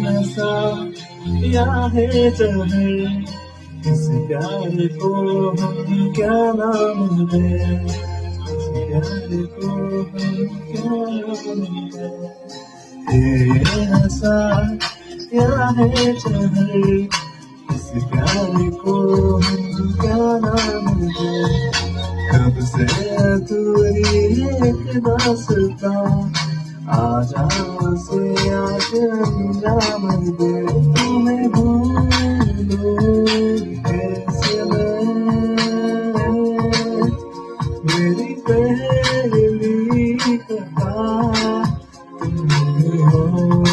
नशा या है जहर, इस प्यार को हम क्या नाम दें, इस प्यार को हम क्या नाम दें। ये नशा या है जहर, इस प्यार को हम क्या नाम दें। कब से अधूरी एक दास्तां, आजा उसे आज अंजाम दे। तुम्हें भूलूं कैसे मैं, मेरी पहली कथा तुम हो।